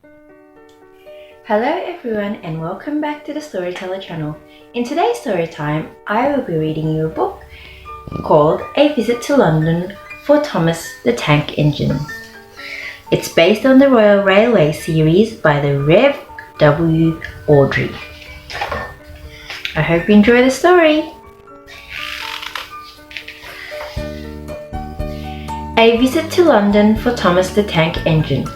Hello everyone and welcome back to the Storyteller channel. In today's story time, I will be reading you a book called A Visit to London for Thomas the Tank Engine. It's based on the Royal Railway series by the Rev. W. Awdry. I hope you enjoy the story. A Visit to London for Thomas the Tank Engine.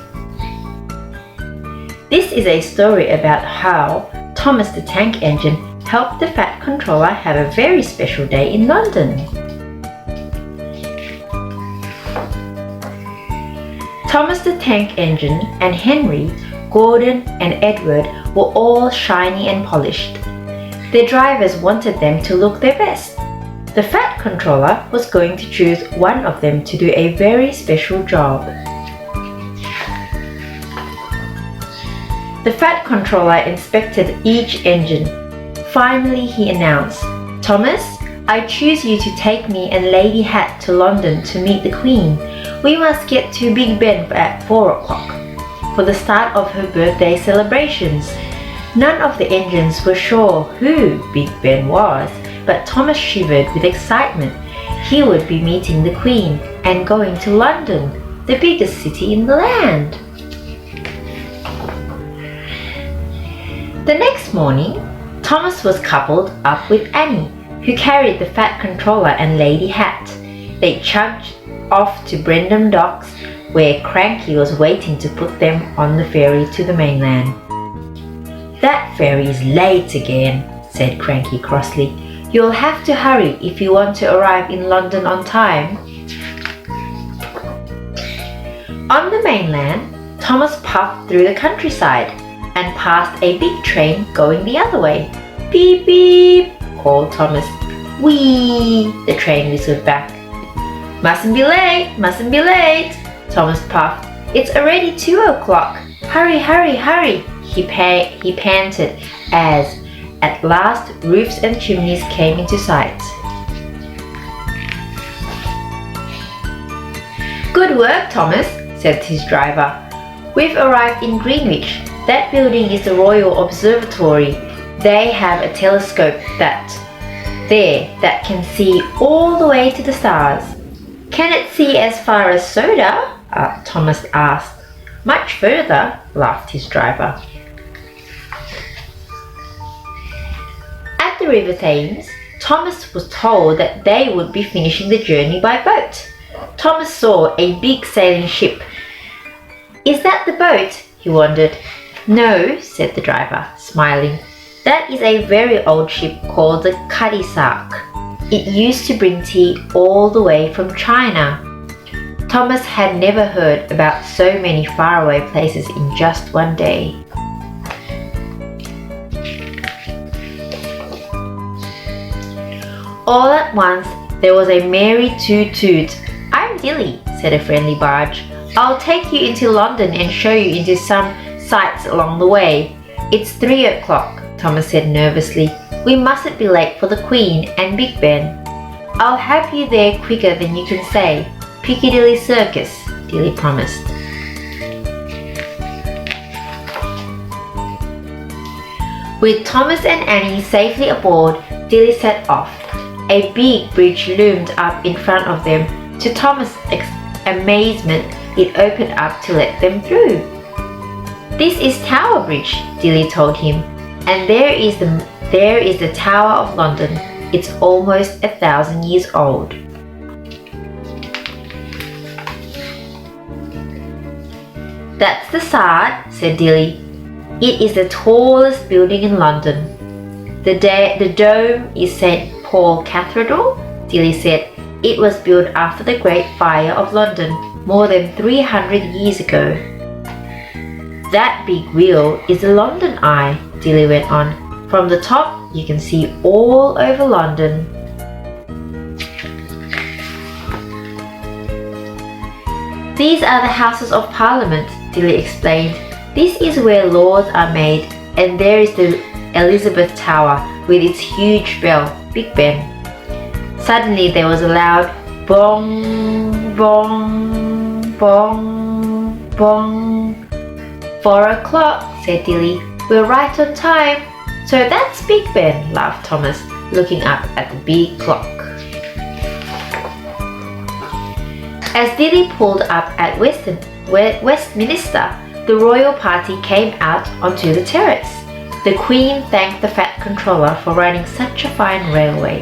This is a story about how Thomas the Tank Engine helped the Fat Controller have a very special day in London. Thomas the Tank Engine and Henry, Gordon and Edward were all shiny and polished. Their drivers wanted them to look their best. The Fat Controller was going to choose one of them to do a very special job. The Fat Controller inspected each engine. Finally, he announced, "Thomas, I choose you to take me and Lady Hat to London to meet the Queen. We must get to Big Ben at 4 o'clock for the start of her birthday celebrations." None of the engines were sure who Big Ben was, but Thomas shivered with excitement. He would be meeting the Queen and going to London, the biggest city in the land. The next morning, Thomas was coupled up with Annie, who carried the Fat Controller and Lady Hat. They chugged off to Brendam Docks, where Cranky was waiting to put them on the ferry to the mainland. "That ferry is late again," said Cranky crossly. "You'll have to hurry if you want to arrive in London on time." On the mainland, Thomas puffed through the countryside and passed a big train going the other way. "Beep beep," called Thomas. "Whee," the train whistled back. Mustn't be late," Thomas puffed. "It's already 2 o'clock. Hurry, hurry, hurry," he panted as, at last, roofs and chimneys came into sight. "Good work, Thomas," said his driver. "We've arrived in Greenwich. That building is the Royal Observatory. They have a telescope that can see all the way to the stars." "Can it see as far as Soda?" Thomas asked. "Much further," laughed his driver. At the River Thames, Thomas was told that they would be finishing the journey by boat. Thomas saw a big sailing ship. "Is that the boat?" he wondered. "No," said the driver, smiling. "That is a very old ship called the Cuddy Sark. It used to bring tea all the way from China." Thomas had never heard about so many faraway places in just one day. All at once, there was a merry toot-toot. "I'm Dilly," said a friendly barge. "I'll take you into London and show you into some sights along the way." "It's 3 o'clock," Thomas said nervously. "We mustn't be late for the Queen and Big Ben." "I'll have you there quicker than you can say. Piccadilly Circus," Dilly promised. With Thomas and Annie safely aboard, Dilly set off. A big bridge loomed up in front of them. To Thomas' amazement, it opened up to let them through. "This is Tower Bridge," Dilly told him, "and there is the Tower of London. It's almost 1,000 years old." "That's the Sard," said Dilly. "It is the tallest building in London." The dome is St. Paul Cathedral," Dilly said. "It was built after the Great Fire of London more than 300 years ago." "That big wheel is the London Eye," Dilly went on. "From the top, you can see all over London." "These are the Houses of Parliament," Dilly explained. "This is where laws are made, and there is the Elizabeth Tower with its huge bell, Big Ben." Suddenly there was a loud bong, bong, bong, bong. 4 o'clock, said Dilly. We're right on time. So that's Big Ben, laughed Thomas, looking up at the big clock. As Dilly pulled up at Westminster, the royal party came out onto the terrace. The Queen thanked the Fat Controller for running such a fine railway.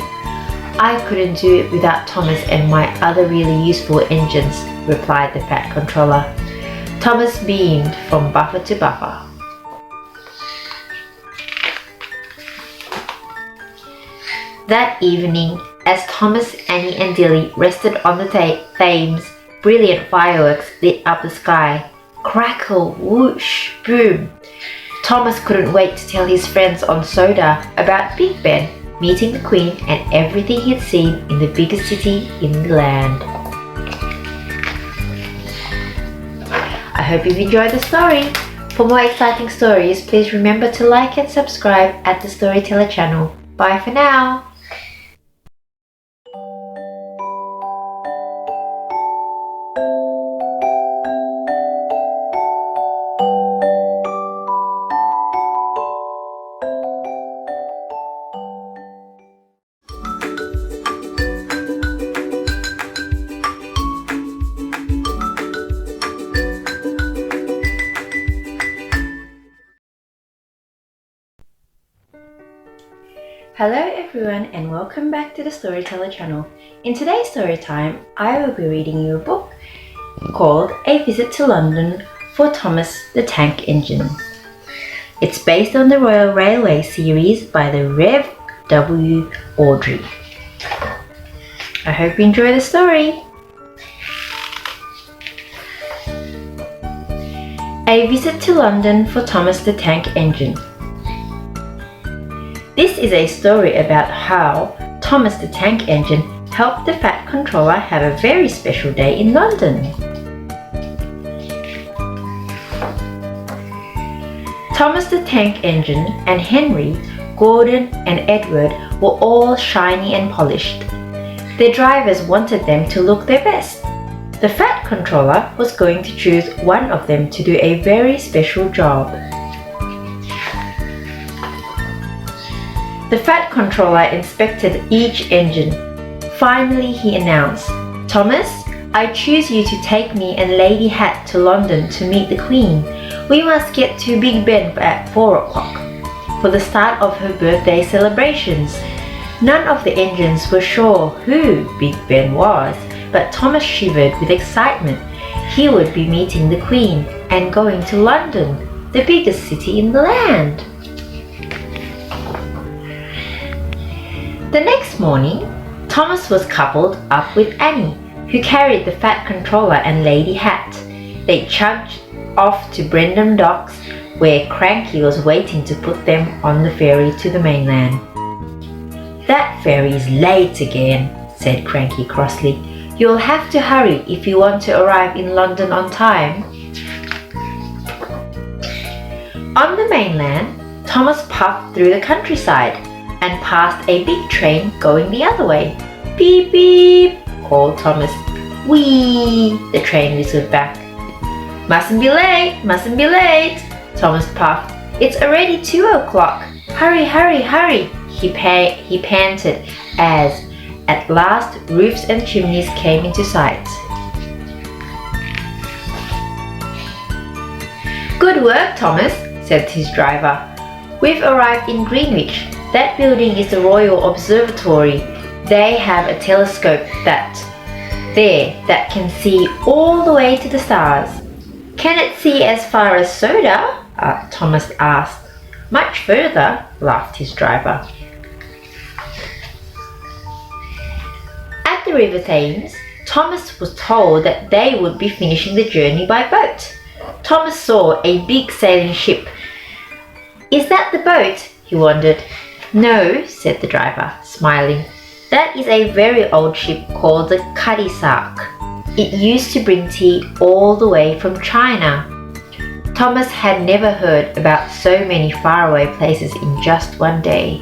I couldn't do it without Thomas and my other really useful engines, replied the Fat Controller. Thomas beamed from buffer to buffer. That evening, as Thomas, Annie and Dilly rested on the Thames, brilliant fireworks lit up the sky. Crackle, whoosh, boom. Thomas couldn't wait to tell his friends on Soda about Big Ben, meeting the Queen and everything he'd seen in the biggest city in the land. I hope you've enjoyed the story. For more exciting stories, please remember to like and subscribe at the Storyteller channel. Bye for now! Hello everyone and welcome back to the Storyteller channel. In today's story time, I will be reading you a book called A Visit to London for Thomas the Tank Engine. It's based on the Royal Railway series by the Rev. W. Awdry. I hope you enjoy the story. A Visit to London for Thomas the Tank Engine. This is a story about how Thomas the Tank Engine helped the Fat Controller have a very special day in London. Thomas the Tank Engine and Henry, Gordon and Edward were all shiny and polished. Their drivers wanted them to look their best. The Fat Controller was going to choose one of them to do a very special job. The Fat Controller inspected each engine. Finally, he announced, "Thomas, I choose you to take me and Lady Hat to London to meet the Queen. We must get to Big Ben at 4 o'clock for the start of her birthday celebrations." None of the engines were sure who Big Ben was, but Thomas shivered with excitement. He would be meeting the Queen and going to London, the biggest city in the land. The next morning, Thomas was coupled up with Annie, who carried the Fat Controller and Lady Hat. They chugged off to Brendam Docks, where Cranky was waiting to put them on the ferry to the mainland. "That ferry is late again," said Cranky crossly. "You'll have to hurry if you want to arrive in London on time." On the mainland, Thomas puffed through the countryside and passed a big train going the other way. "Beep beep," called Thomas. "Whee," the train whistled back. Mustn't be late," Thomas puffed. "It's already 2 o'clock. Hurry, hurry, hurry," he panted as, at last, roofs and chimneys came into sight. "Good work, Thomas," said his driver. "We've arrived in Greenwich. That building is the Royal Observatory. They have a telescope that can see all the way to the stars." "Can it see as far as Soda?" Thomas asked. "Much further," laughed his driver. At the River Thames, Thomas was told that they would be finishing the journey by boat. Thomas saw a big sailing ship. "Is that the boat?" he wondered. "No," said the driver, smiling. "That is a very old ship called the Cuddy Sark. It used to bring tea all the way from China." Thomas had never heard about so many faraway places in just one day.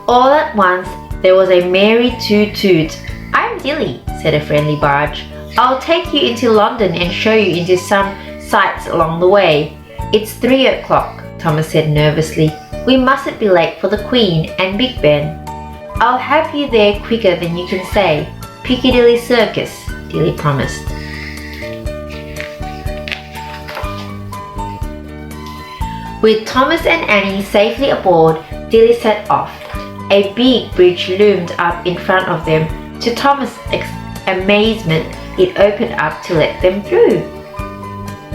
All at once, there was a merry toot toot. "I'm Dilly, said a friendly barge. I'll take you into London and show you into some sights along the way. It's 3 o'clock, Thomas said nervously. We mustn't be late for the Queen and Big Ben. I'll have you there quicker than you can say. Piccadilly Circus, Dilly promised. With Thomas and Annie safely aboard, Dilly set off. A big bridge loomed up in front of them. To Thomas' amazement, it opened up to let them through.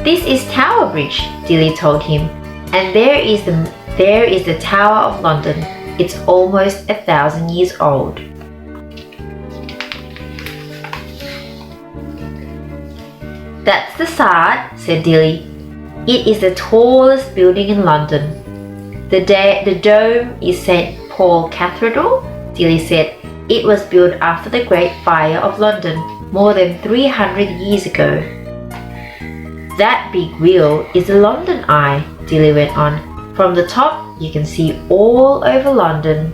This is Tower Bridge, Dilly told him, and there is the Tower of London. It's almost 1,000 years old. That's the Sard, said Dilly. It is the tallest building in London. The dome is St. Paul Cathedral, Dilly said. It was built after the Great Fire of London more than 300 years ago. That big wheel is the London Eye, Dilly went on. From the top, you can see all over London.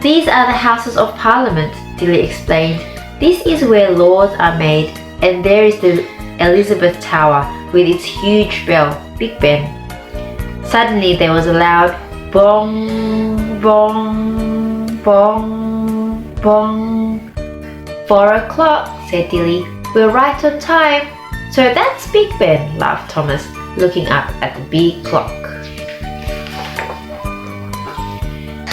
These are the Houses of Parliament, Dilly explained. This is where laws are made, and there is the Elizabeth Tower with its huge bell, Big Ben. Suddenly there was a loud bong, bong, bong, bong. 4 o'clock, said Dilly. We're right on time. So that's Big Ben, laughed Thomas, looking up at the big clock.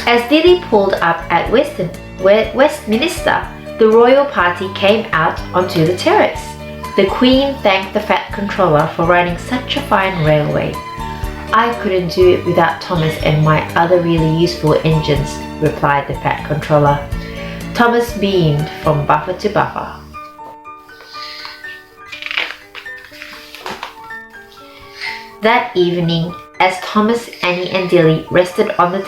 As Dilly pulled up at Westminster, the royal party came out onto the terrace. The Queen thanked the Fat Controller for running such a fine railway. I couldn't do it without Thomas and my other really useful engines, replied the Fat Controller. Thomas beamed from buffer to buffer. That evening, as Thomas, Annie and Dilly rested on the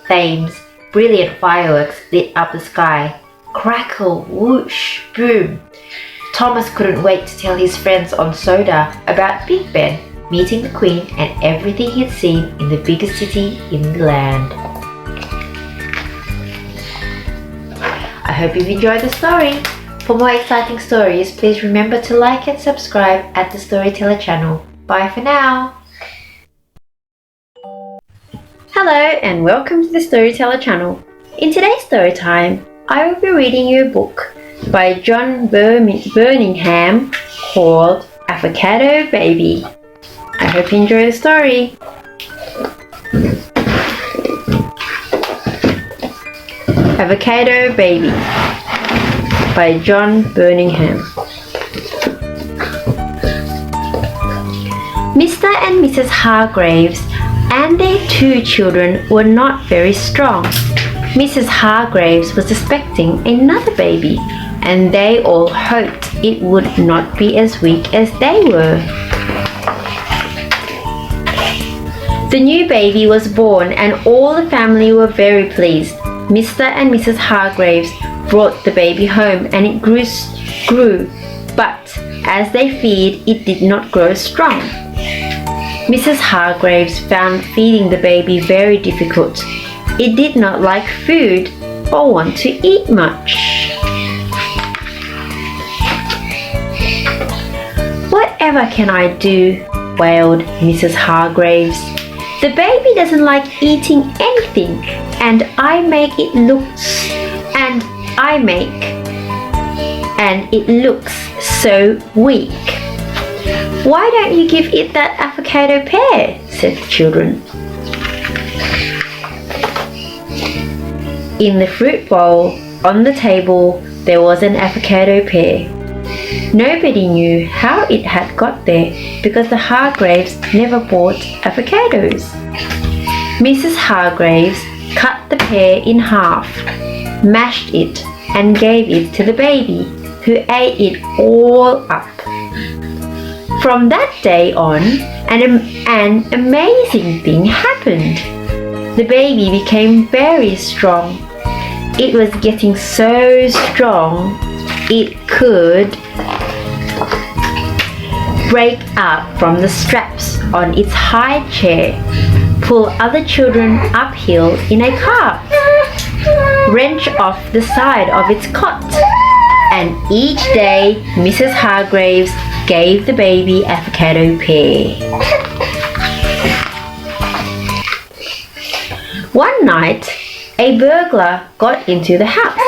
Thames, brilliant fireworks lit up the sky. Crackle, whoosh, boom. Thomas couldn't wait to tell his friends on Soda about Big Ben, meeting the Queen and everything he'd seen in the biggest city in the land. I hope you've enjoyed the story. For more exciting stories, please remember to like and subscribe at the Storyteller channel. Bye for now! Hello and welcome to the Storyteller channel. In today's story time, I will be reading you a book by John Birmingham called Avocado Baby. I hope you enjoy the story. Avocado Baby by John Birmingham. Mr. and Mrs. Hargreaves and their 2 children were not very strong. Mrs. Hargreaves was expecting another baby, and they all hoped it would not be as weak as they were. The new baby was born, and all the family were very pleased. Mr. and Mrs. Hargreaves brought the baby home, and it grew, but as they feared, it did not grow strong. Mrs. Hargreaves found feeding the baby very difficult. It did not like food or want to eat much. Whatever can I do? Wailed Mrs. Hargreaves. The baby doesn't like eating anything, and it looks so weak. Why don't you give it that avocado pear? Said the children. In the fruit bowl on the table there was an avocado pear. Nobody knew how it had got there because the Hargreaves never bought avocados. Mrs. Hargreaves cut the pear in half, mashed it and gave it to the baby, who ate it all up. From that day on, an amazing thing happened. The baby became very strong. It was getting so strong it could break out from the straps on its high chair, pull other children uphill in a cart, wrench off the side of its cot, and each day Mrs. Hargraves gave the baby avocado pear. One night, a burglar got into the house.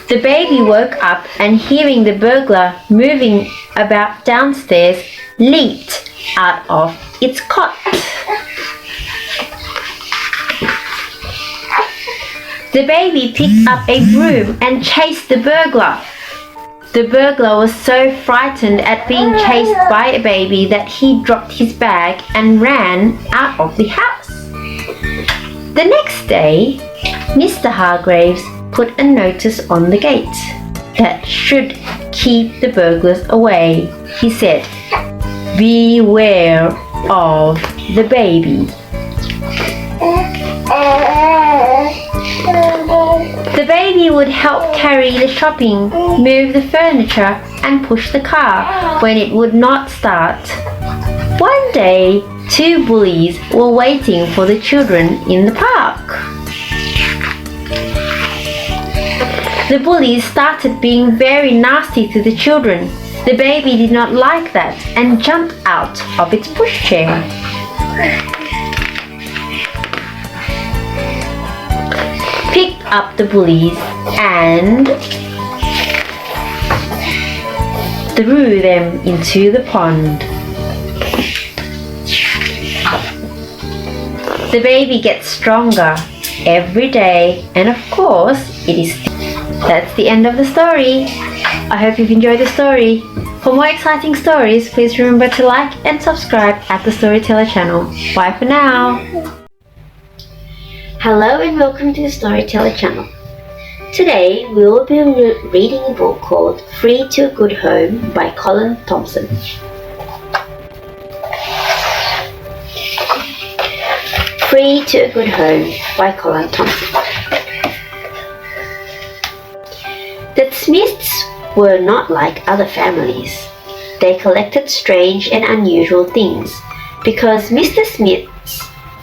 The baby woke up and, hearing the burglar moving about downstairs, leaped out of its cot. The baby picked up a broom and chased the burglar. The burglar was so frightened at being chased by a baby that he dropped his bag and ran out of the house. The next day, Mr. Hargraves put a notice on the gate that should keep the burglars away. He said, "Beware of the baby." The baby would help carry the shopping, move the furniture, and push the car when it would not start. One day, two bullies were waiting for the children in the park. The bullies started being very nasty to the children. The baby did not like that and jumped out of its pushchair. Picked up the bullies and threw them into the pond. The baby gets stronger every day, and of course, that's the end of the story. I hope you've enjoyed the story. For more exciting stories, please remember to like and subscribe at the Storyteller channel. Bye for now. Hello and welcome to the Storyteller channel. Today we will be reading a book called Free to a Good Home by Colin Thompson. Free to a Good Home by Colin Thompson. The Smiths were not like other families. They collected strange and unusual things because Mr. Smith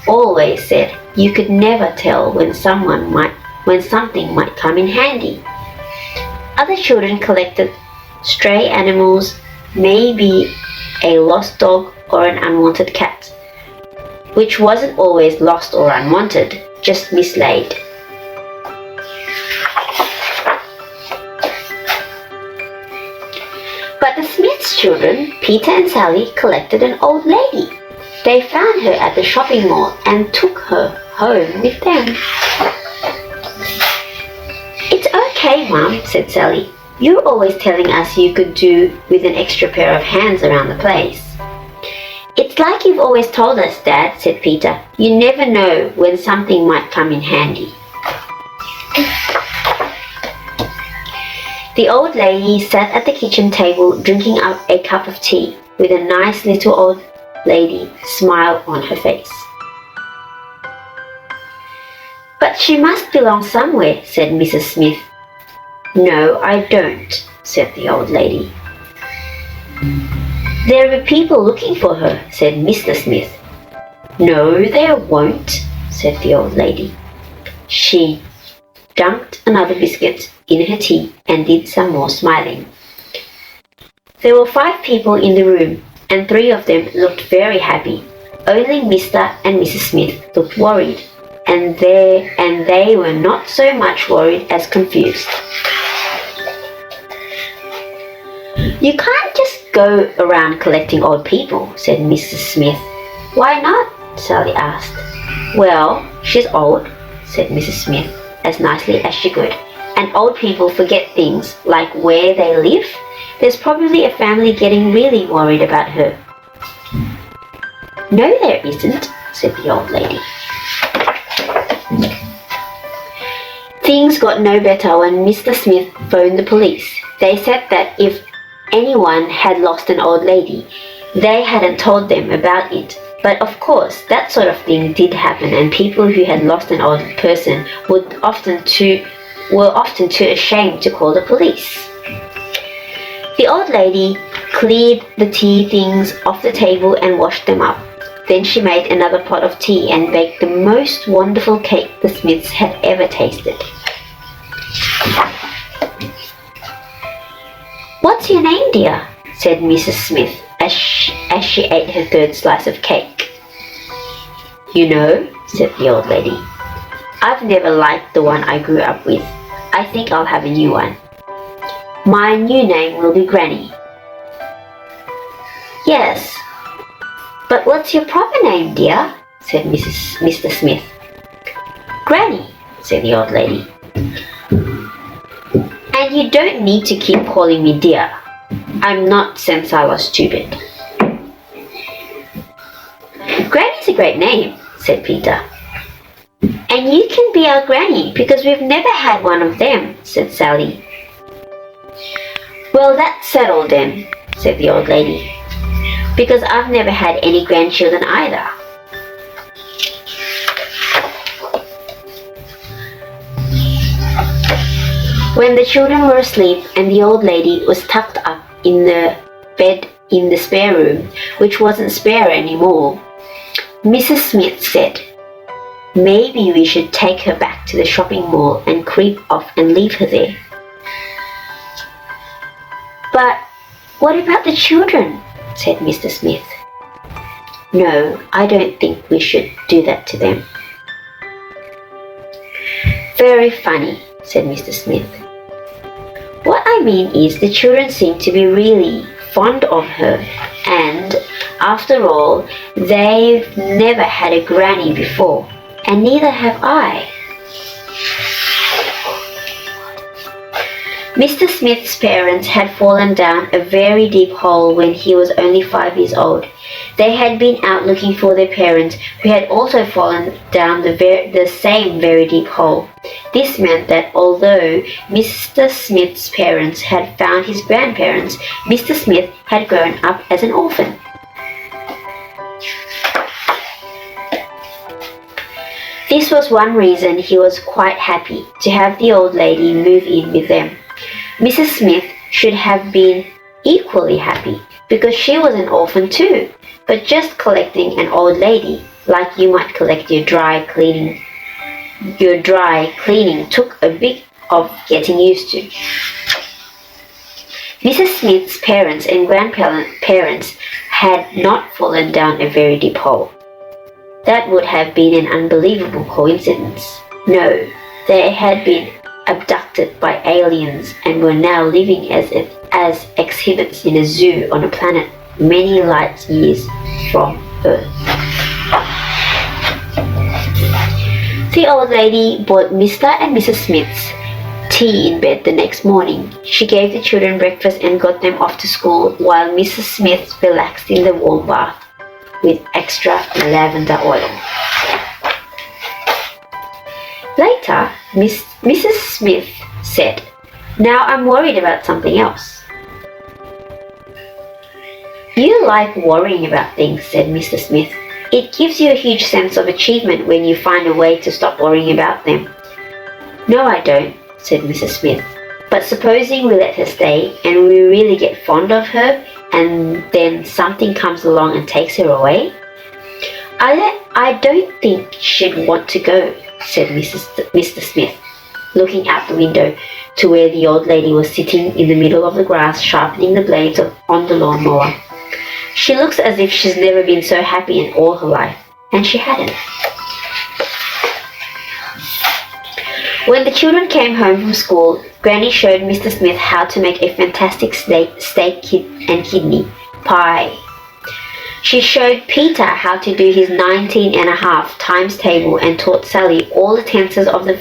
always said you could never tell when something might come in handy. Other children collected stray animals, maybe a lost dog or an unwanted cat, which wasn't always lost or unwanted, just mislaid. But the Smiths' children, Peter and Sally, collected an old lady. They found her at the shopping mall and took her home with them. "It's okay, Mum," said Sally. "You're always telling us you could do with an extra pair of hands around the place." "It's like you've always told us, Dad," said Peter. "You never know when something might come in handy." The old lady sat at the kitchen table drinking up a cup of tea with a nice little old lady smile on her face. "But she must belong somewhere," said Mrs. Smith. "No, I don't," said the old lady. "There will be people looking for her," said Mr. Smith. "No, there won't," said the old lady. She dunked another biscuit in her tea and did some more smiling. There were 5 people in the room, and 3 of them looked very happy. Only Mr. and Mrs. Smith looked worried, and they were not so much worried as confused. "You can't just go around collecting old people," said Mrs. Smith. "Why not?" Sally asked. "Well, she's old," said Mrs. Smith as nicely as she could. "And old people forget things like where they live. There's probably a family getting really worried about her." "No, there isn't," said the old lady. Things got no better when Mr. Smith phoned the police. They said that if anyone had lost an old lady, they hadn't told them about it. But of course, that sort of thing did happen, and people who had lost an old person were often too ashamed to call the police. The old lady cleared the tea things off the table and washed them up. Then she made another pot of tea and baked the most wonderful cake the Smiths had ever tasted. "What's your name, dear?" said Mrs. Smith as she ate her third slice of cake. "You know," said the old lady, "I've never liked the one I grew up with. I think I'll have a new one. My new name will be Granny." "Yes, but what's your proper name, dear?" said Mr. Smith. "Granny," said the old lady. "And you don't need to keep calling me dear. I'm not since I was stupid." "Granny's a great name," said Peter. "And you can be our granny because we've never had one of them," said Sally. "Well, that's settled then," said the old lady, "because I've never had any grandchildren either." When the children were asleep and the old lady was tucked up in the bed in the spare room, which wasn't spare anymore, Mrs. Smith said, "Maybe we should take her back to the shopping mall and creep off and leave her there." "But what about the children?" said Mr. Smith. "No, I don't think we should do that to them." "Very funny," said Mr. Smith. "What I mean is the children seem to be really fond of her, and after all, they've never had a granny before, and neither have I." Mr. Smith's parents had fallen down a very deep hole when he was only 5 years old. They had been out looking for their parents, who had also fallen down the same very deep hole. This meant that although Mr. Smith's parents had found his grandparents, Mr. Smith had grown up as an orphan. This was one reason he was quite happy to have the old lady move in with them. Mrs. Smith should have been equally happy because she was an orphan too, but just collecting an old lady, like you might collect your dry cleaning, took a bit of getting used to. Mrs. Smith's parents and grandparents had not fallen down a very deep hole. That would have been an unbelievable coincidence. No, they had been abducted by aliens and were now living as exhibits in a zoo on a planet many light years from Earth. The old lady bought Mr. and Mrs. Smith's tea in bed the next morning. She gave the children breakfast and got them off to school while Mrs. Smith relaxed in the warm bath with extra lavender oil. Later, Mrs. Smith said, "Now I'm worried about something else." "You like worrying about things," said Mr. Smith. "It gives you a huge sense of achievement when you find a way to stop worrying about them." "No, I don't," said Mrs. Smith. "But supposing we let her stay and we really get fond of her and then something comes along and takes her away?" I don't think she'd want to go," said Mr. Smith, looking out the window to where the old lady was sitting in the middle of the grass sharpening the blades on the lawnmower. "She looks as if she's never been so happy in all her life," and she hadn't. When the children came home from school, Granny showed Mr. Smith how to make a fantastic steak and kidney pie. She showed Peter how to do his 19½ times table and taught Sally all the tenses of the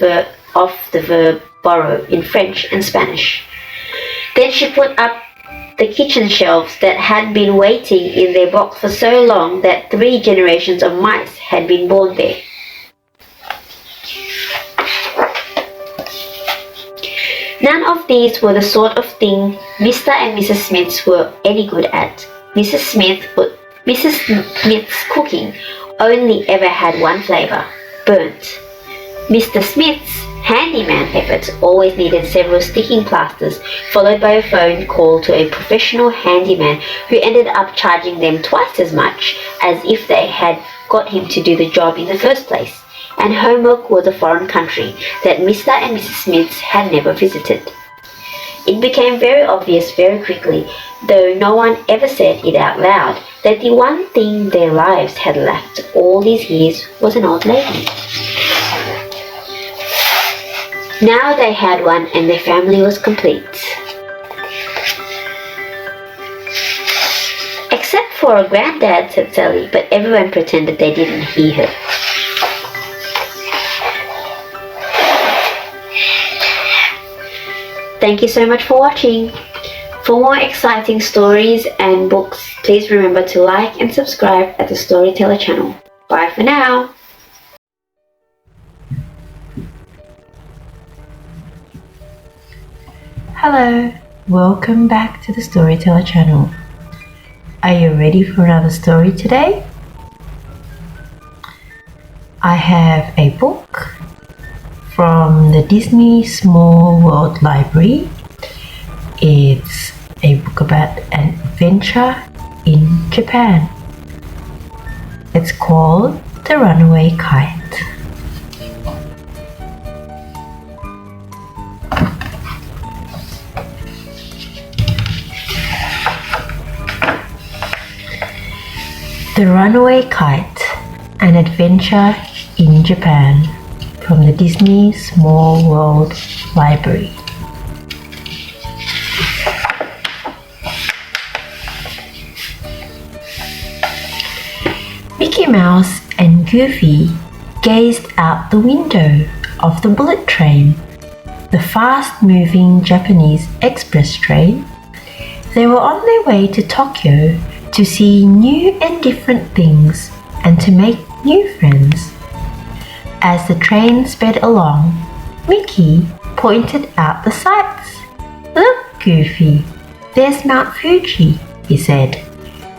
verb borrow in French and Spanish. Then she put up the kitchen shelves that had been waiting in their box for so long that 3 generations of mice had been born there. None of these were the sort of thing Mr. and Mrs. Smiths were any good at. Mrs. Smith's cooking only ever had one flavour, burnt. Mr. Smith's Handyman efforts always needed several sticking plasters, followed by a phone call to a professional handyman who ended up charging them twice as much as if they had got him to do the job in the first place. And homework was a foreign country that Mr. and Mrs. Smiths had never visited. It became very obvious very quickly, though no one ever said it out loud, that the one thing their lives had lacked all these years was an old lady. Now they had one and their family was complete. Except for a granddad, said Sally, but everyone pretended they didn't hear her. Thank you so much for watching. For more exciting stories and books, please remember to like and subscribe at the Storyteller channel. Bye for now. Hello, welcome back to the Storyteller channel. Are you ready for another story today? I have a book from the Disney Small World Library. It's a book about an adventure in Japan. It's called The Runaway Kite. The Runaway Kite, an adventure in Japan, from the Disney Small World Library. Mickey Mouse and Goofy gazed out the window of the bullet train, the fast-moving Japanese express train. They were on their way to Tokyo to see new and different things and to make new friends. As the train sped along, Mickey pointed out the sights. "Look, Goofy, there's Mount Fuji," he said.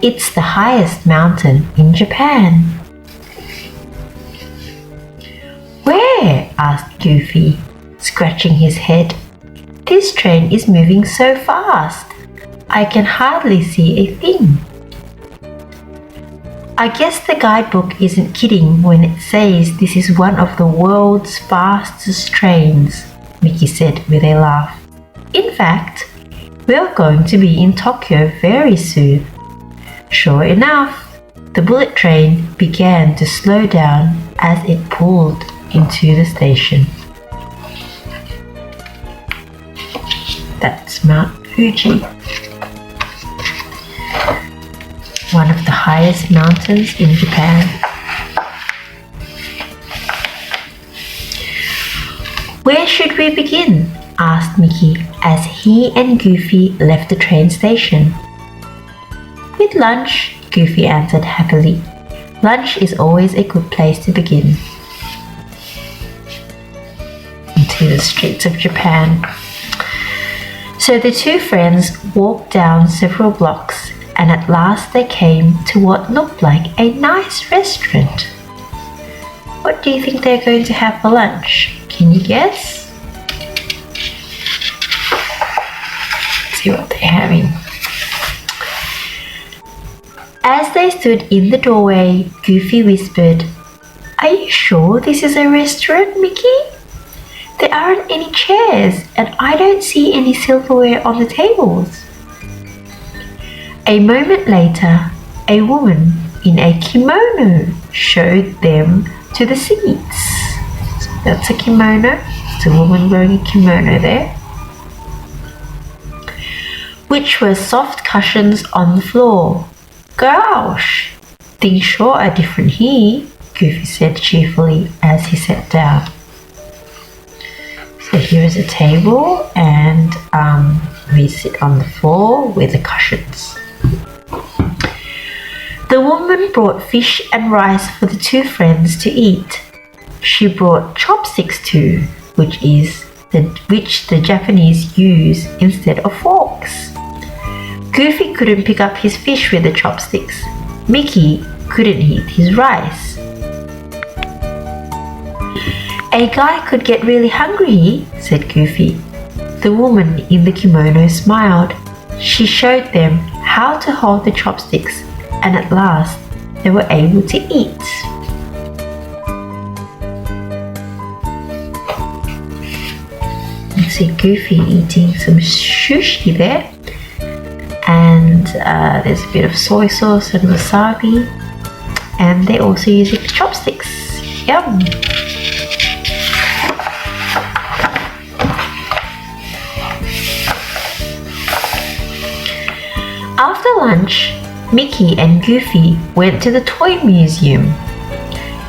"It's the highest mountain in Japan." "Where?" asked Goofy, scratching his head. "This train is moving so fast, I can hardly see a thing." "I guess the guidebook isn't kidding when it says this is one of the world's fastest trains," Mickey said with a laugh. "In fact, we're going to be in Tokyo very soon." Sure enough, the bullet train began to slow down as it pulled into the station. That's Mount Fuji, one of the highest mountains in Japan. "Where should we begin?" asked Mickey as he and Goofy left the train station. "With lunch," Goofy answered happily. "Lunch is always a good place to begin." Into the streets of Japan. So the two friends walked down several blocks, and at last they came to what looked like a nice restaurant. What do you think they're going to have for lunch? Can you guess? Let's see what they're having. As they stood in the doorway, Goofy whispered, "Are you sure this is a restaurant, Mickey? There aren't any chairs, and I don't see any silverware on the tables." A moment later, a woman in a kimono showed them to the seats. So that's a kimono. It's a woman wearing a kimono there. Which were soft cushions on the floor. "Gosh, things sure are different here," Goofy said cheerfully as he sat down. So here is a table, and we sit on the floor with the cushions. The woman brought fish and rice for the two friends to eat. She brought chopsticks too, which the Japanese use instead of forks. Goofy couldn't pick up his fish with the chopsticks. Mickey couldn't eat his rice. A guy could get really hungry, said Goofy. The woman in the kimono smiled. She showed them how to hold the chopsticks, and at last they were able to eat. You see Goofy eating some sushi there, and there's a bit of soy sauce and wasabi, and they're also using chopsticks. Yum! After lunch, Mickey and Goofy went to the toy museum.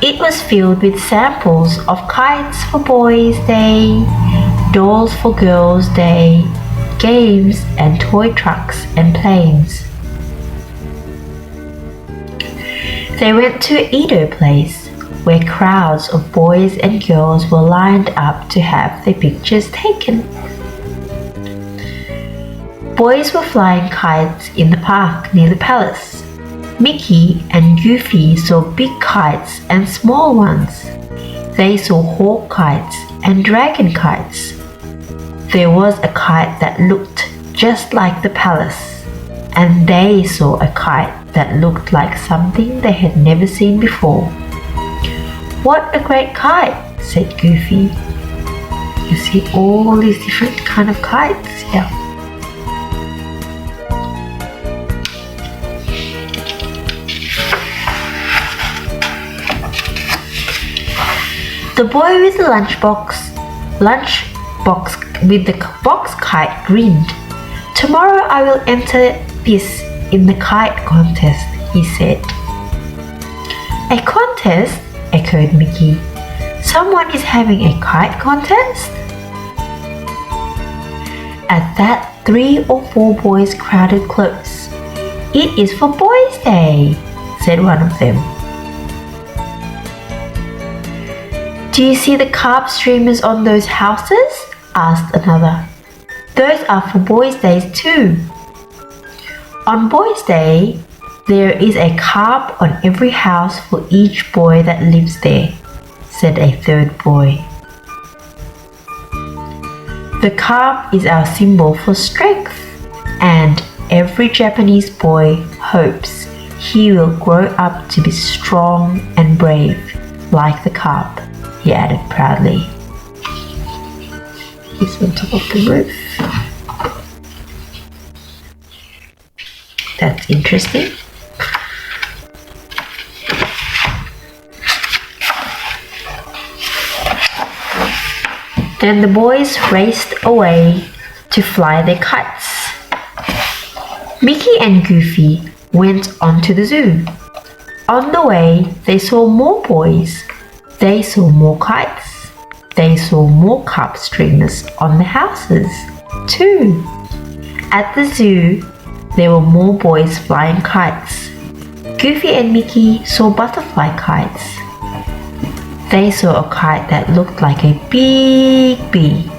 It was filled with samples of kites for Boys' Day, dolls for Girls' Day, games and toy trucks and planes. They went to Edo Place, where crowds of boys and girls were lined up to have their pictures taken. Boys were flying kites in the park near the palace. Mickey and Goofy saw big kites and small ones. They saw hawk kites and dragon kites. There was a kite that looked just like the palace, and they saw a kite that looked like something they had never seen before. "What a great kite," said Goofy. You see all these different kind of kites here. The boy with the lunchbox with the box kite grinned. "Tomorrow I will enter this in the kite contest," he said. "A contest?" echoed Mickey. "Someone is having a kite contest?" At that, 3 or 4 boys crowded close. "It is for Boys' Day," said one of them. "Do you see the carp streamers on those houses?" asked another. "Those are for Boys' Days too." "On Boys' Day, there is a carp on every house for each boy that lives there," said a third boy. "The carp is our symbol for strength, and every Japanese boy hopes he will grow up to be strong and brave like the carp," he added proudly. He's on top of the roof. That's interesting. Then the boys raced away to fly their kites. Mickey and Goofy went on to the zoo. On the way, they saw more boys. They saw more kites. They saw more carp streamers on the houses, too. At the zoo, there were more boys flying kites. Goofy and Mickey saw butterfly kites. They saw a kite that looked like a big bee.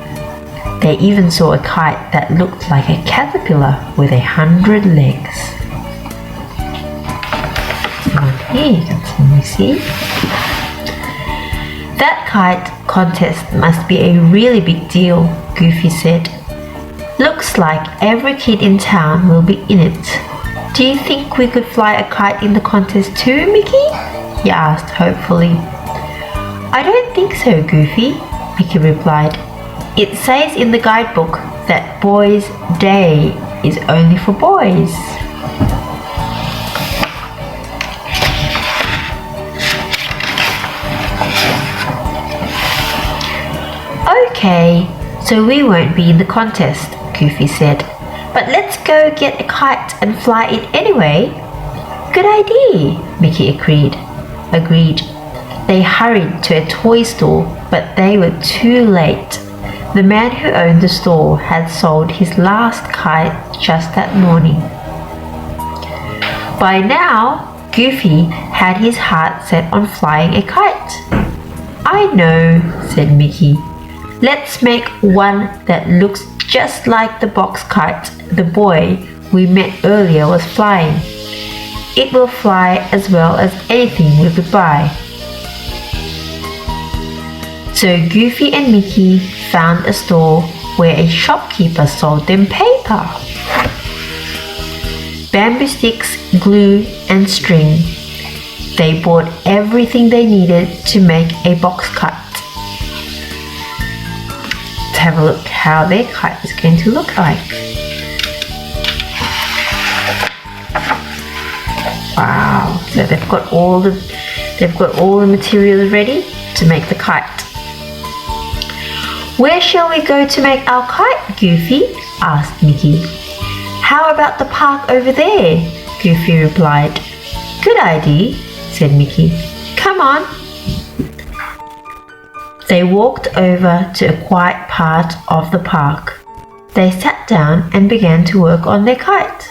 They even saw a kite that looked like a caterpillar with 100 legs. And here can you see? "That kite contest must be a really big deal," Goofy said. "Looks like every kid in town will be in it. Do you think we could fly a kite in the contest too, Mickey?" he asked hopefully. "I don't think so, Goofy," Mickey replied. "It says in the guidebook that Boys' Day is only for boys." "Okay, so we won't be in the contest," Goofy said. "But let's go get a kite and fly it anyway." "Good idea," Mickey agreed. They hurried to a toy store, but they were too late. The man who owned the store had sold his last kite just that morning. By now, Goofy had his heart set on flying a kite. "I know," said Mickey. "Let's make one that looks just like the box kite the boy we met earlier was flying. It will fly as well as anything we could buy." So Goofy and Mickey found a store where a shopkeeper sold them paper, bamboo sticks, glue and string. They bought everything they needed to make a box cut. Let's have a look how their kite is going to look like. Wow, so they've got all the materials ready to make the kite. Where shall we go to make our kite, Goofy? Asked Mickey. How about the park over there? Goofy replied. Good idea, said Mickey. Come on. They walked over to a quiet part of the park. They sat down and began to work on their kite.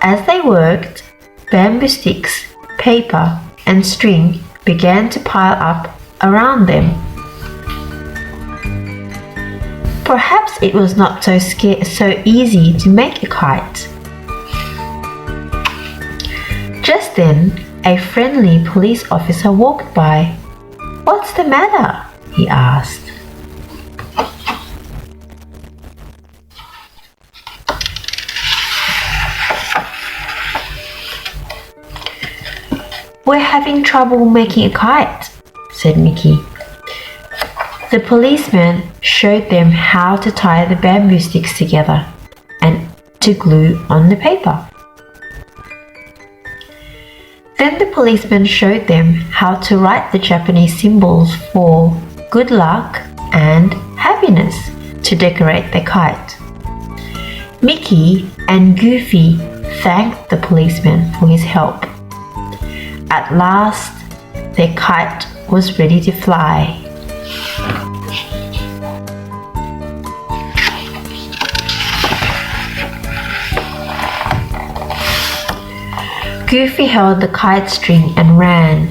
As they worked, bamboo sticks, paper, and string began to pile up around them. Perhaps it was not so easy to make a kite. Just then, a friendly police officer walked by. What's the matter? He asked. We're having trouble making a kite, said Mickey. The policeman showed them how to tie the bamboo sticks together and to glue on the paper. Then the policeman showed them how to write the Japanese symbols for good luck and happiness to decorate their kite. Mickey and Goofy thanked the policeman for his help. At last, their kite was ready to fly. Goofy held the kite string and ran.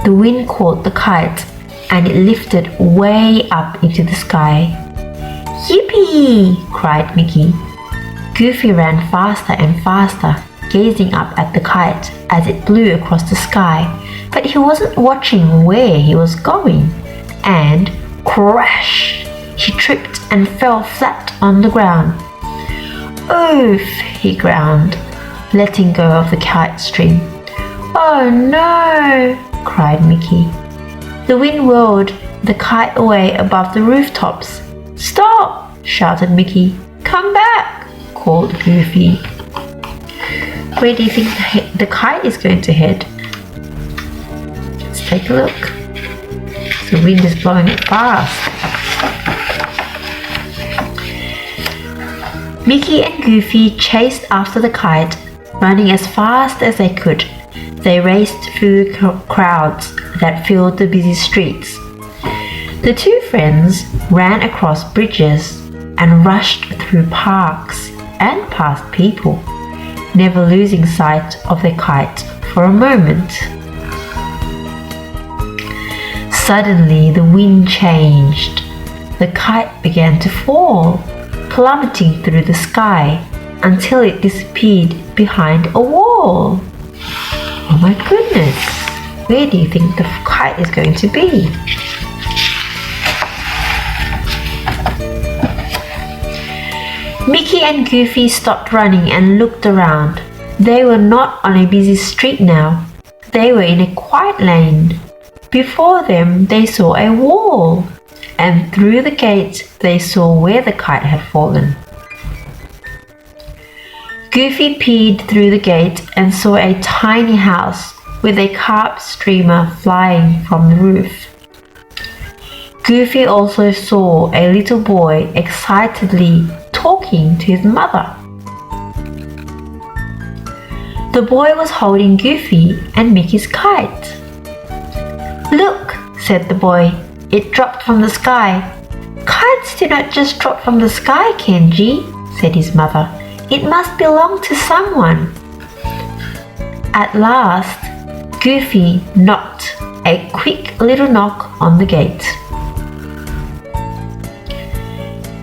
The wind caught the kite and it lifted way up into the sky. Yippee! Cried Mickey. Goofy ran faster and faster, gazing up at the kite as it blew across the sky, but he wasn't watching where he was going. And crash! He tripped and fell flat on the ground. Oof! He groaned, letting go of the kite string. Oh no! Cried Mickey. The wind whirled the kite away above the rooftops. Stop! Shouted Mickey. Come back! Called Goofy. Where do you think the kite is going to head? Let's take a look. The wind is blowing it fast. Mickey and Goofy chased after the kite, running as fast as they could. They raced through crowds that filled the busy streets. The two friends ran across bridges and rushed through parks and past people, never losing sight of their kite for a moment. Suddenly the wind changed. The kite began to fall, plummeting through the sky until it disappeared behind a wall. Oh my goodness! Where do you think the kite is going to be? Mickey and Goofy stopped running and looked around. They were not on a busy street now. They were in a quiet lane. Before them they saw a wall, and through the gate they saw where the kite had fallen. Goofy peered through the gate and saw a tiny house with a carp streamer flying from the roof. Goofy also saw a little boy excitedly talking to his mother. The boy was holding Goofy and Mickey's kite. Look, said the boy, it dropped from the sky. Kites do not just drop from the sky, Kenji, said his mother. It must belong to someone. At last, Goofy knocked a quick little knock on the gate.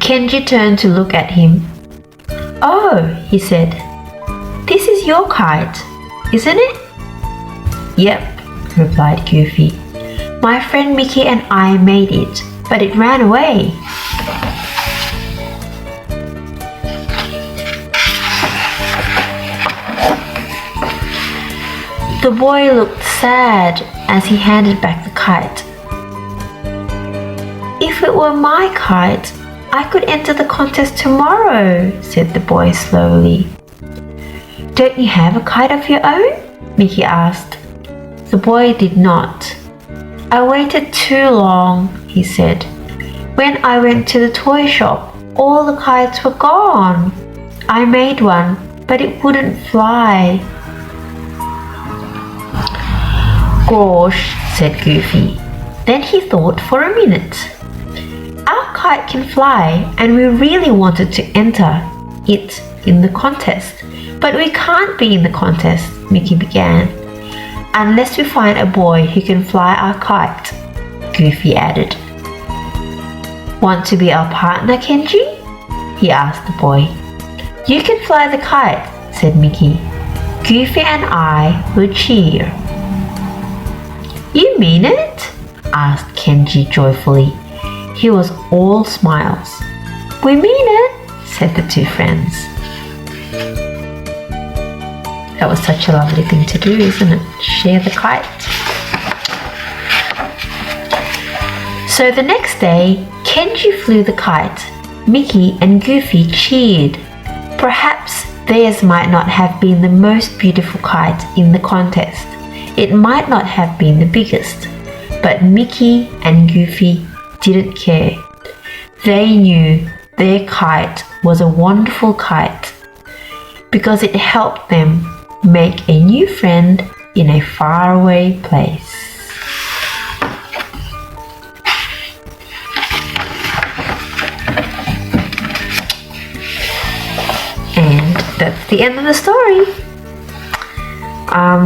Kenji turned to look at him. Oh, he said, this is your kite, isn't it? Yep, replied Goofy. My friend Mickey and I made it, but it ran away. The boy looked sad as he handed back the kite. If it were my kite, I could enter the contest tomorrow, said the boy slowly. Don't you have a kite of your own? Mickey asked. The boy did not. I waited too long, he said. When I went to the toy shop, all the kites were gone. I made one, but it wouldn't fly. Gosh, said Goofy. Then he thought for a minute. Our kite can fly, and we really wanted to enter it in the contest. But we can't be in the contest, Mickey began. Unless we find a boy who can fly our kite, Goofy added. Want to be our partner, Kenji? He asked the boy. You can fly the kite, said Mickey. Goofy and I will cheer. You mean it? Asked Kenji joyfully. He was all smiles. We mean it, said the two friends. That was such a lovely thing to do, isn't it? Share the kite. So the next day, Kenji flew the kite. Mickey and Goofy cheered. Perhaps theirs might not have been the most beautiful kite in the contest. It might not have been the biggest, but Mickey and Goofy didn't care. They knew their kite was a wonderful kite because it helped them make a new friend in a faraway place. And that's the end of the story.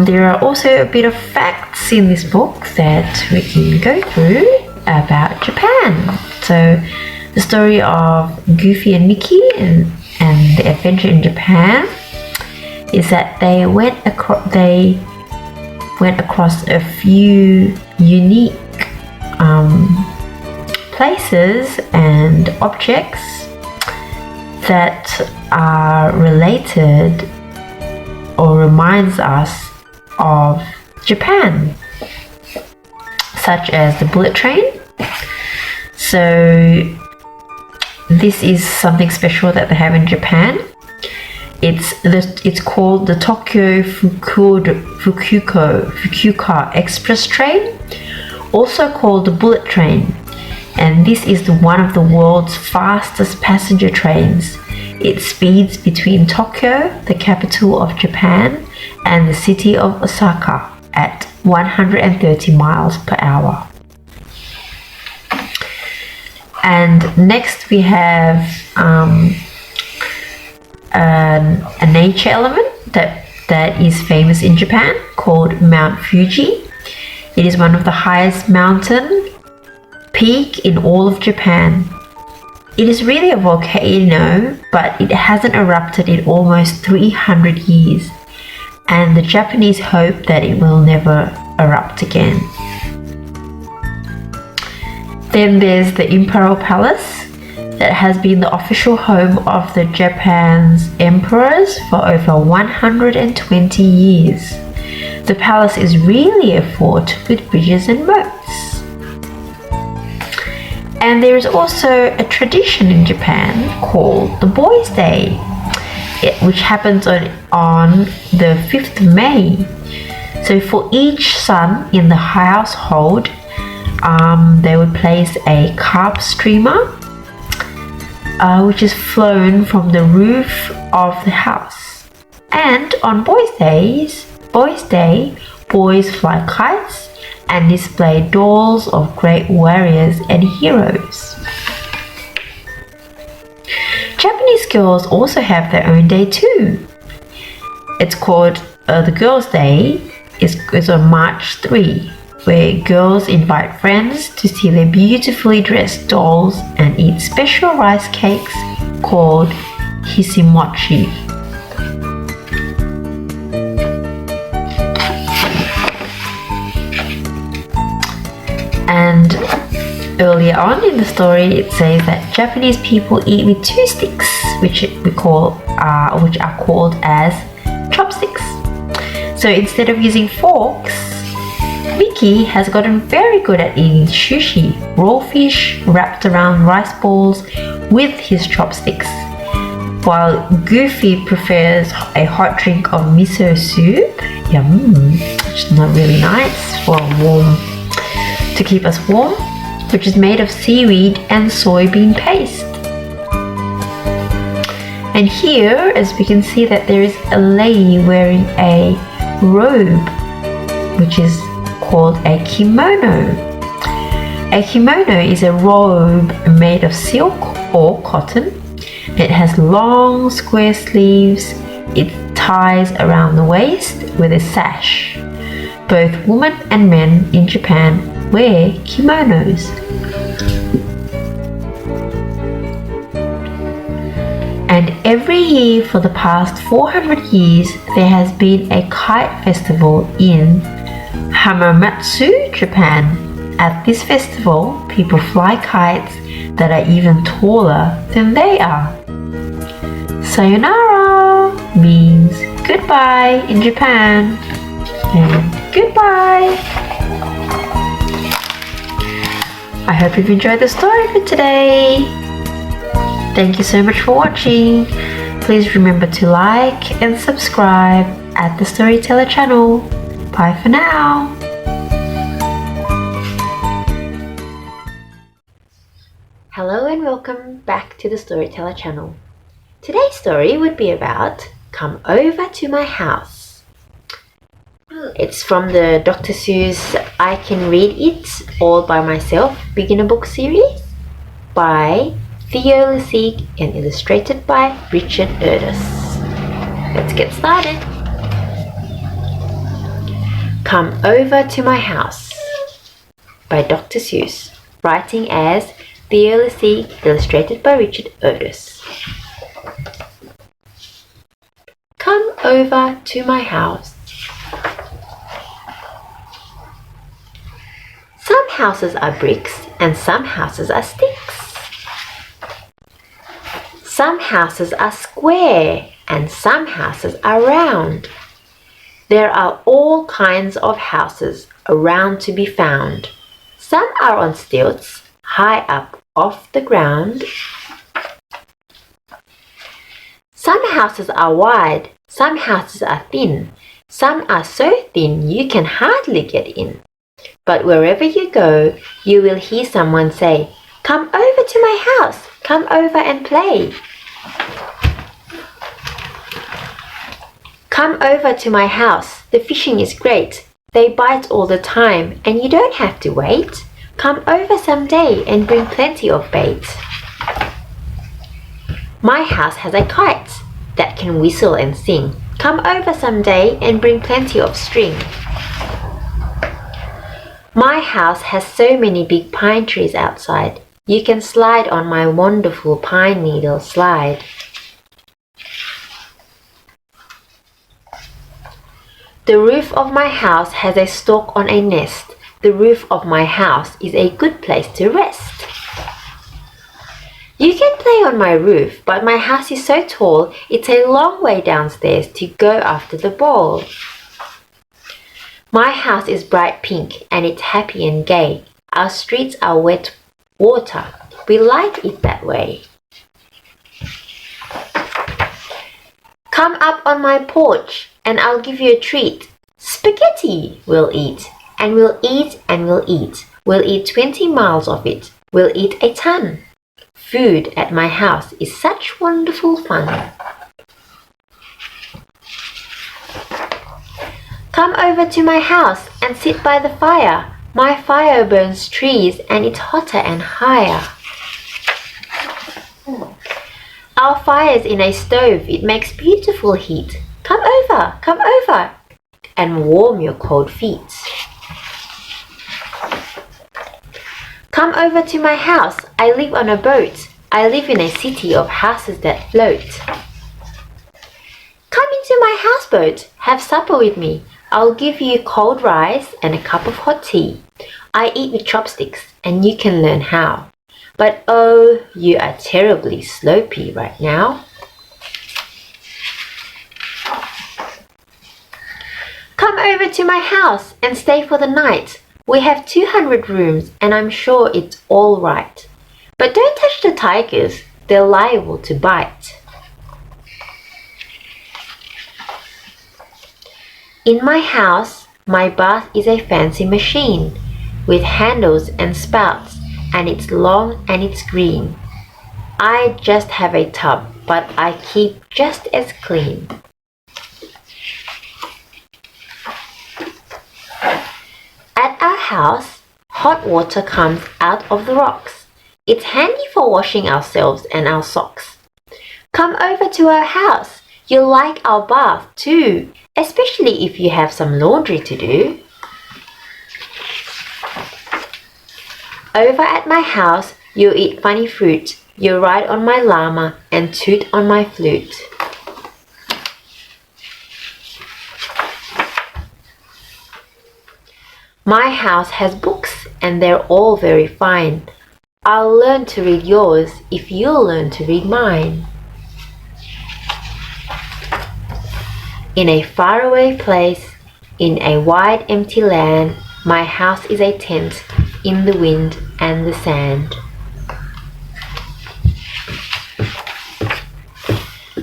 There are also a bit of facts in this book that we can go through about Japan. So the story of Goofy and Mickey and the adventure in Japan is that they went across a few unique places and objects that are related or reminds us of Japan, such as the bullet train. So this is something special that they have in Japan. It's called the Tokyo Fukuoka Express train, also called the bullet train, and this is one of the world's fastest passenger trains. It speeds between Tokyo, the capital of Japan, and the city of Osaka at 130 miles per hour. And next we have a nature element that is famous in Japan called Mount Fuji. It is one of the highest mountain peak in all of Japan. It is really a volcano, but it hasn't erupted in almost 300 years, and the Japanese hope that it will never erupt again. Then there's the Imperial Palace that has been the official home of the Japan's emperors for over 120 years. The palace is really a fort with bridges and moats. And there is also a tradition in Japan called the Boys' Day, which happens on the 5th of May. So for each son in the household, they would place a carp streamer, which is flown from the roof of the house. And on Boys' Day, boys fly kites and display dolls of great warriors and heroes. Japanese girls also have their own day too. It's called the Girls' Day. It's on March 3, where girls invite friends to see their beautifully dressed dolls and eat special rice cakes called hisimochi. Earlier on in the story, it says that Japanese people eat with 2 sticks, which are called as chopsticks. So instead of using forks, Mickey has gotten very good at eating sushi, raw fish wrapped around rice balls with his chopsticks, while Goofy prefers a hot drink of miso soup. Yum, which is not really nice to keep us warm, which is made of seaweed and soybean paste. And here, as we can see, that there is a lady wearing a robe, which is called a kimono. A kimono is a robe made of silk or cotton. It has long square sleeves. It ties around the waist with a sash. Both women and men in Japan wear kimonos. And every year for the past 400 years, there has been a kite festival in Hamamatsu, Japan. At this festival, people fly kites that are even taller than they are. Sayonara means goodbye in Japan. And goodbye. I hope you've enjoyed the story for today. Thank you so much for watching. Please remember to like and subscribe at the Storyteller channel. Bye for now. Hello and welcome back to the Storyteller channel. Today's story would be about Come Over to My House. It's from the Dr. Seuss I Can Read It All By Myself beginner book series by Theo Lessig and illustrated by Richard Erdus. Let's get started. Come Over to My House by Dr. Seuss, writing as Theo Lessig, illustrated by Richard Erdus. Come over to my house. Some houses are bricks and some houses are sticks. Some houses are square and some houses are round. There are all kinds of houses around to be found. Some are on stilts, high up off the ground. Some houses are wide, some houses are thin. Some are so thin you can hardly get in. But wherever you go, you will hear someone say, "Come over to my house, come over and play." Come over to my house, the fishing is great. They bite all the time and you don't have to wait. Come over someday and bring plenty of bait. My house has a kite that can whistle and sing. Come over someday and bring plenty of string. My house has so many big pine trees outside. You can slide on my wonderful pine needle slide. The roof of my house has a stork on a nest. The roof of my house is a good place to rest. You can play on my roof, but my house is so tall, it's a long way downstairs to go after the ball. My house is bright pink and it's happy and gay. Our streets are wet water. We like it that way. Come up on my porch and I'll give you a treat. Spaghetti we'll eat. And we'll eat and we'll eat. We'll eat 20 miles of it. We'll eat a ton. Food at my house is such wonderful fun. Come over to my house and sit by the fire. My fire burns trees and it's hotter and higher. Our fire's in a stove. It makes beautiful heat. Come over, and warm your cold feet. Come over to my house. I live on a boat. I live in a city of houses that float. Come into my houseboat. Have supper with me. I'll give you cold rice and a cup of hot tea. I eat with chopsticks and you can learn how. But oh, you are terribly sloppy right now. Come over to my house and stay for the night. We have 200 rooms and I'm sure it's all right. But don't touch the tigers, they're liable to bite. In my house, my bath is a fancy machine with handles and spouts, and it's long and it's green. I just have a tub, but I keep just as clean. At our house, hot water comes out of the rocks. It's handy for washing ourselves and our socks. Come over to our house. You'll like our bath too, especially if you have some laundry to do. Over at my house, you'll eat funny fruit. You'll ride on my llama and toot on my flute. My house has books and they're all very fine. I'll learn to read yours if you'll learn to read mine. In a faraway place, in a wide empty land, my house is a tent in the wind and the sand.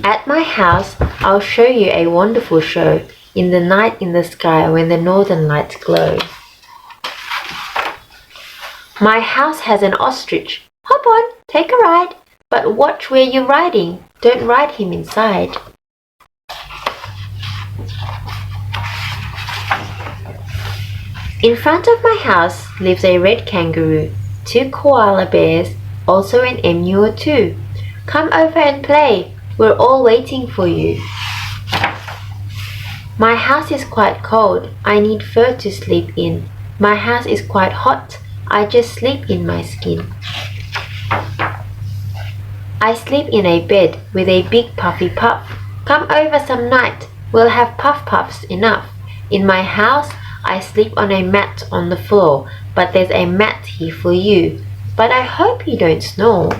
At my house, I'll show you a wonderful show in the night in the sky when the northern lights glow. My house has an ostrich. Hop on, take a ride, but watch where you're riding. Don't ride him inside. In front of my house lives a red kangaroo, 2 koala bears, also an emu or 2. Come over and play. We're all waiting for you. My house is quite cold. I need fur to sleep in. My house is quite hot. I just sleep in my skin. I sleep in a bed with a big puffy puff. Come over some night. We'll have puff puffs enough. In my house, I sleep on a mat on the floor, but there's a mat here for you. But I hope you don't snore.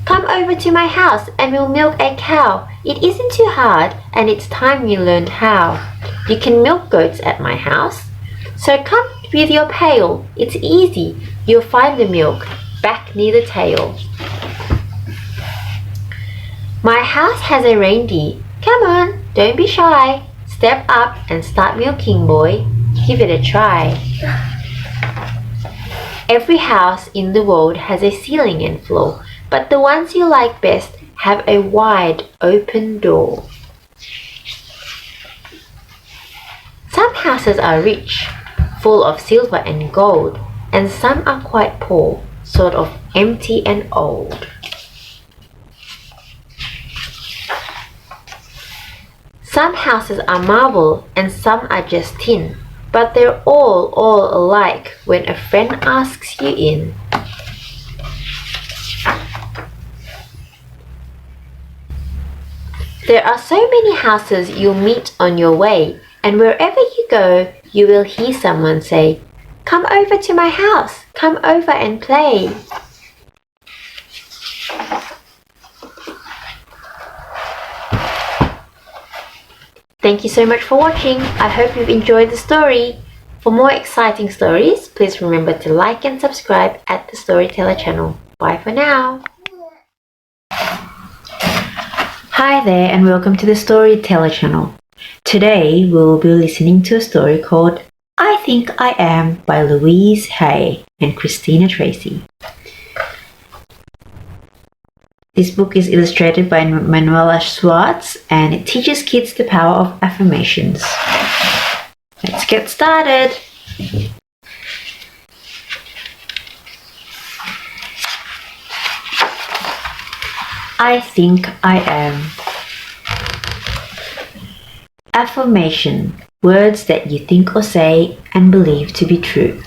Come over to my house and we'll milk a cow. It isn't too hard and it's time you learned how. You can milk goats at my house. So come with your pail. It's easy. You'll find the milk back near the tail. My house has a reindeer. Come on, don't be shy. Step up and start milking, boy. Give it a try. Every house in the world has a ceiling and floor, but the ones you like best have a wide open door. Some houses are rich, full of silver and gold, and some are quite poor, sort of empty and old. Some houses are marble and some are just tin, but they're all alike when a friend asks you in. There are so many houses you'll meet on your way, and wherever you go, you will hear someone say, "Come over to my house, come over and play." Thank you so much for watching. I hope you've enjoyed the story. For more exciting stories, please remember to like and subscribe at the Storyteller channel. Bye for now. Hi there and welcome to the Storyteller channel. Today we will be listening to a story called I Think I Am by Louise Hay and Christina Tracy. This book is illustrated by Manuela Schwartz and it teaches kids the power of affirmations. Let's get started. I think I am. Affirmation, words that you think or say and believe to be true.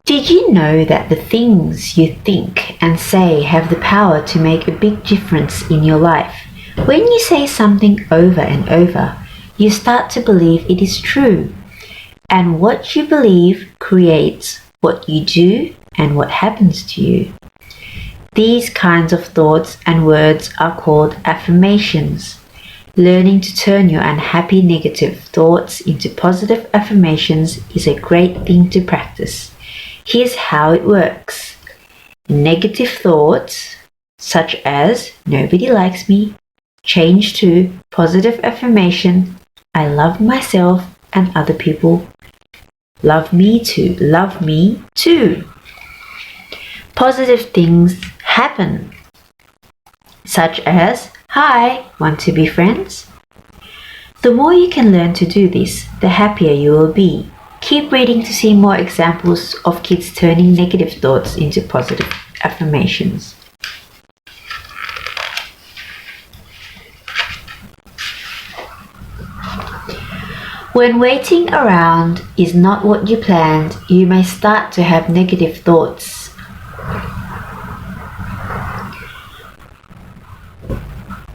Did you know that the things you think and say have the power to make a big difference in your life? When you say something over and over, you start to believe it is true. And what you believe creates what you do and what happens to you. These kinds of thoughts and words are called affirmations. Learning to turn your unhappy negative thoughts into positive affirmations is a great thing to practice. Here's how it works. Negative thoughts, such as nobody likes me, change to positive affirmation, I love myself and other people. Love me too. Love me too. Positive things happen, such as, hi, want to be friends? The more you can learn to do this, the happier you will be. Keep reading to see more examples of kids turning negative thoughts into positive affirmations. When waiting around is not what you planned, you may start to have negative thoughts.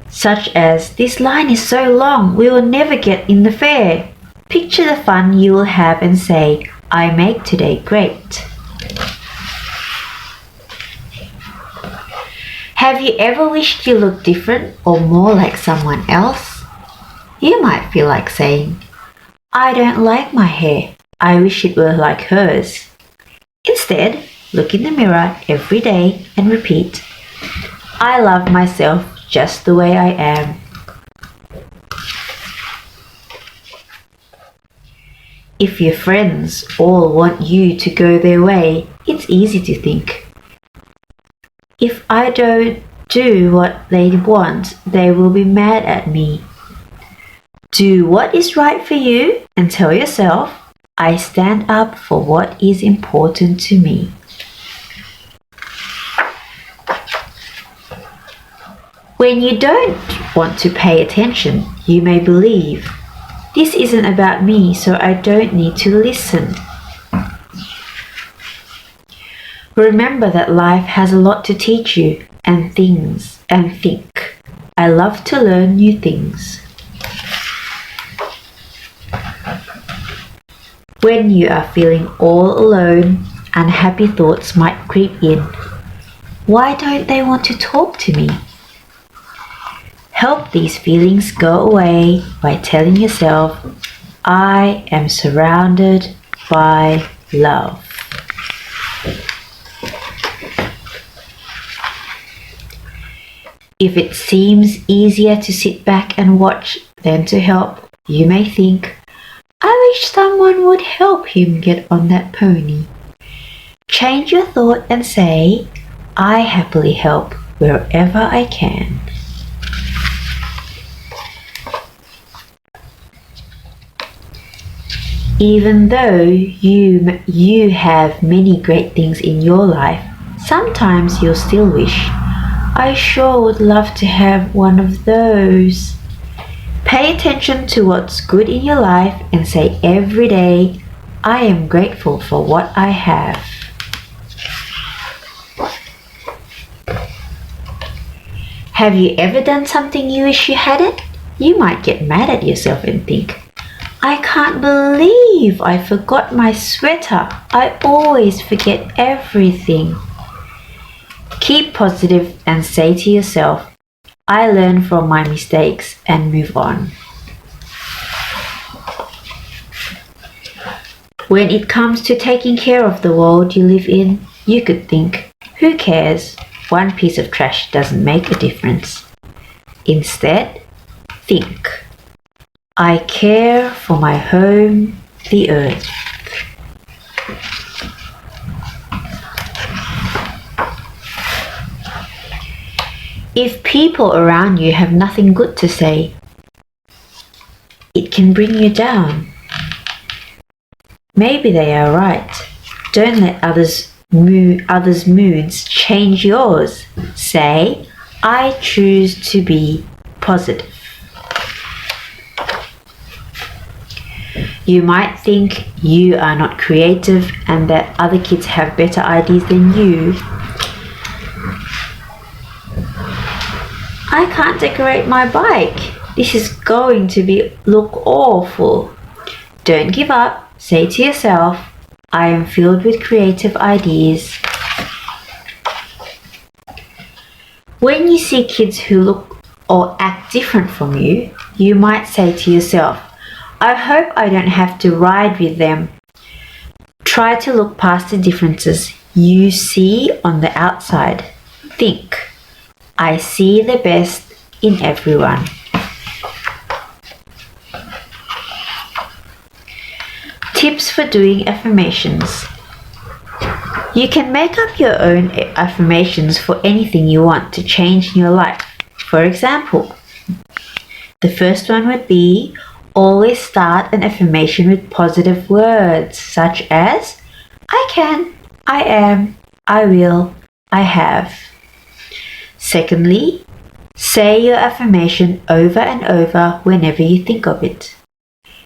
Such as, this line is so long, we will never get in the fair. Picture the fun you will have and say, I make today great. Have you ever wished you looked different or more like someone else? You might feel like saying, I don't like my hair. I wish it were like hers. Instead, look in the mirror every day and repeat, I love myself just the way I am. If your friends all want you to go their way, it's easy to think, if I don't do what they want, they will be mad at me. Do what is right for you and tell yourself, I stand up for what is important to me. When you don't want to pay attention, you may believe, this isn't about me, so I don't need to listen. Remember that life has a lot to teach you and think. I love to learn new things. When you are feeling all alone, unhappy thoughts might creep in. Why don't they want to talk to me? Help these feelings go away by telling yourself, I am surrounded by love. If it seems easier to sit back and watch than to help, you may think, I wish someone would help him get on that pony. Change your thought and say, I happily help wherever I can. Even though you have many great things in your life, sometimes you'll still wish, I sure would love to have one of those. Pay attention to what's good in your life and say every day, I am grateful for what I have. Have you ever done something you wish you hadn't? You might get mad at yourself and think, I can't believe I forgot my sweater. I always forget everything. Keep positive and say to yourself, I learn from my mistakes and move on. When it comes to taking care of the world you live in, you could think, who cares? One piece of trash doesn't make a difference. Instead, think, I care for my home, the earth. If people around you have nothing good to say, it can bring you down. Maybe they are right. Don't let others' moods change yours. Say, I choose to be positive. You might think you are not creative and that other kids have better ideas than you. I can't decorate my bike. This is going to look awful. Don't give up. Say to yourself, I am filled with creative ideas. When you see kids who look or act different from you, you might say to yourself, I hope I don't have to ride with them. Try to look past the differences you see on the outside. Think, I see the best in everyone. Tips for doing affirmations. You can make up your own affirmations for anything you want to change in your life. For example, the first one would be always start an affirmation with positive words such as I can, I am, I will, I have. Secondly, say your affirmation over and over whenever you think of it.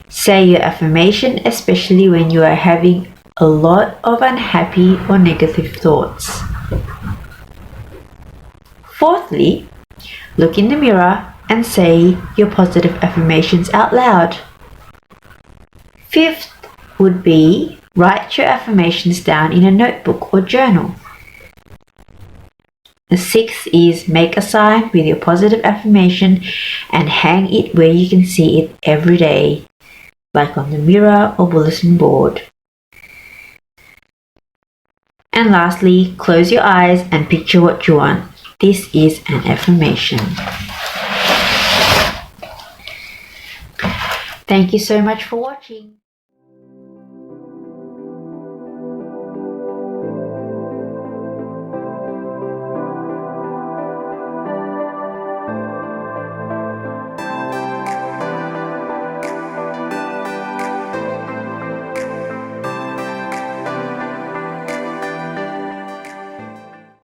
Say your affirmation especially when you are having a lot of unhappy or negative thoughts. Fourthly, look in the mirror and say your positive affirmations out loud. Fifth would be write your affirmations down in a notebook or journal. The sixth is make a sign with your positive affirmation and hang it where you can see it every day, like on the mirror or bulletin board. And lastly, close your eyes and picture what you want. This is an affirmation. Thank you so much for watching.